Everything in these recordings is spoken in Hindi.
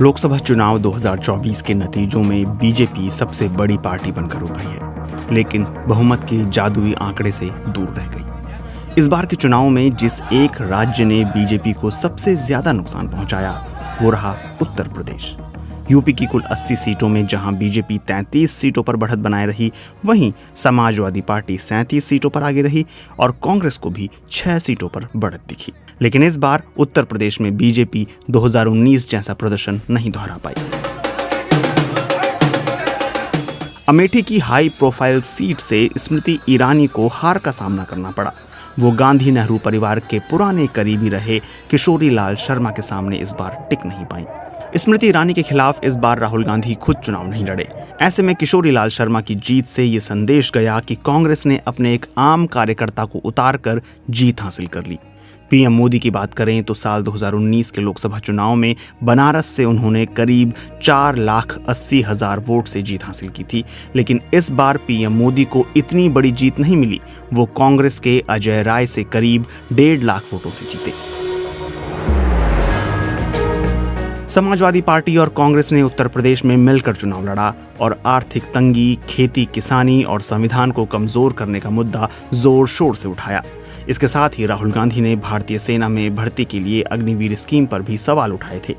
लोकसभा चुनाव 2024 के नतीजों में बीजेपी सबसे बड़ी पार्टी बनकर उभरी है, लेकिन बहुमत के जादुई आंकड़े से दूर रह गई। इस बार के चुनाव में जिस एक राज्य ने बीजेपी को सबसे ज्यादा नुकसान पहुंचाया वो रहा उत्तर प्रदेश। यूपी की कुल 80 सीटों में जहां बीजेपी 33 सीटों पर बढ़त बनाए रही, वहीं समाजवादी पार्टी 37 सीटों पर आगे रही और कांग्रेस को भी 6 सीटों पर बढ़त दिखी। लेकिन इस बार उत्तर प्रदेश में बीजेपी 2019 जैसा प्रदर्शन नहीं दोहरा पाई। अमेठी की हाई प्रोफाइल सीट से स्मृति ईरानी को हार का सामना करना पड़ा। वो गांधी नेहरू परिवार के पुराने करीबी रहे किशोरी लाल शर्मा के सामने इस बार टिक नहीं पाई। स्मृति ईरानी के खिलाफ इस बार राहुल गांधी खुद चुनाव नहीं लड़े। ऐसे में किशोरी लाल शर्मा की जीत से ये संदेश गया कि कांग्रेस ने अपने एक आम कार्यकर्ता को उतारकर जीत हासिल कर ली। पीएम मोदी की बात करें तो साल 2019 के लोकसभा चुनाव में बनारस से उन्होंने करीब 4,80,000 वोट से जीत हासिल की थी, लेकिन इस बार पीएम मोदी को इतनी बड़ी जीत नहीं मिली। वो कांग्रेस के अजय राय से करीब 1.5 लाख वोटों से जीते। समाजवादी पार्टी और कांग्रेस ने उत्तर प्रदेश में मिलकर चुनाव लड़ा और आर्थिक तंगी, खेती किसानी और संविधान को कमजोर करने का मुद्दा जोर शोर से उठाया। इसके साथ ही राहुल गांधी ने भारतीय सेना में भर्ती के लिए अग्निवीर स्कीम पर भी सवाल उठाए थे।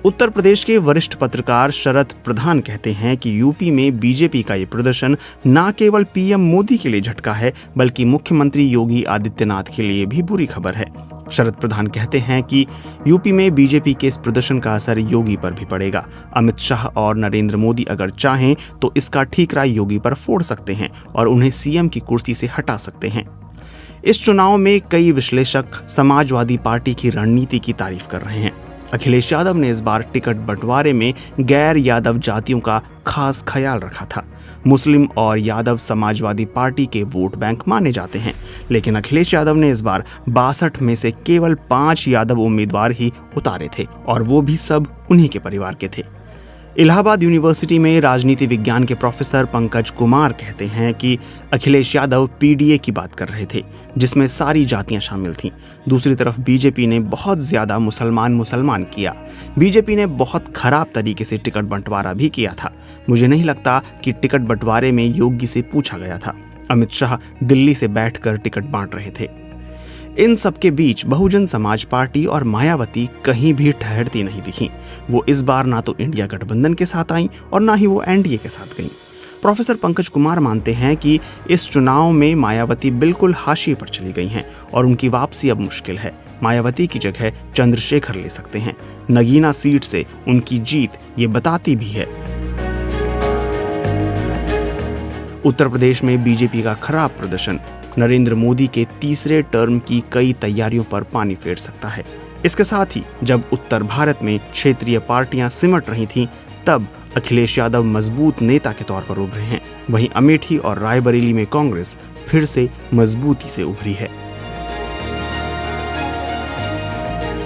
उत्तर प्रदेश के वरिष्ठ पत्रकार शरद प्रधान कहते हैं कि यूपी में बीजेपी का ये प्रदर्शन न केवल पीएम मोदी के लिए झटका है, बल्कि मुख्यमंत्री योगी आदित्यनाथ के लिए भी बुरी खबर है। शरद प्रधान कहते हैं कि यूपी में बीजेपी के इस प्रदर्शन का असर योगी पर भी पड़ेगा। अमित शाह और नरेंद्र मोदी अगर चाहें तो इसका ठीकरा योगी पर फोड़ सकते हैं और उन्हें सीएम की कुर्सी से हटा सकते हैं। इस चुनाव में कई विश्लेषक समाजवादी पार्टी की रणनीति की तारीफ कर रहे हैं। अखिलेश यादव ने इस बार टिकट बंटवारे में गैर यादव जातियों का खास ख्याल रखा था। मुस्लिम और यादव समाजवादी पार्टी के वोट बैंक माने जाते हैं, लेकिन अखिलेश यादव ने इस बार 62 में से केवल 5 यादव उम्मीदवार ही उतारे थे और वो भी सब उन्हीं के परिवार के थे। इलाहाबाद यूनिवर्सिटी में राजनीति विज्ञान के प्रोफेसर पंकज कुमार कहते हैं कि अखिलेश यादव पीडीए की बात कर रहे थे, जिसमें सारी जातियां शामिल थीं। दूसरी तरफ बीजेपी ने बहुत ज्यादा मुसलमान किया। बीजेपी ने बहुत खराब तरीके से टिकट बंटवारा भी किया था। मुझे नहीं लगता कि टिकट बंटवारे में योगी से पूछा गया था। अमित शाह दिल्ली से बैठकर टिकट बांट रहे थे। इन सबके बीच बहुजन समाज पार्टी और मायावती कहीं भी ठहरती नहीं दिखी। वो इस बार ना तो इंडिया गठबंधन के साथ आईं और ना ही वो एनडीए के साथ गईं। प्रोफेसर पंकज कुमार मानते हैं कि इस चुनाव में मायावती बिल्कुल हाशिए पर चली गई हैं और उनकी वापसी अब मुश्किल है। मायावती की जगह चंद्रशेखर ले सकते हैं। नगीना सीट से उनकी जीत ये बताती भी है। उत्तर प्रदेश में बीजेपी का खराब प्रदर्शन नरेंद्र मोदी के तीसरे टर्म की कई तैयारियों पर पानी फेर सकता है। इसके साथ ही जब उत्तर भारत में क्षेत्रीय पार्टियां सिमट रही थीं, तब अखिलेश यादव मजबूत नेता के तौर पर उभरे हैं। वहीं अमेठी और रायबरेली में कांग्रेस फिर से मजबूती से उभरी है।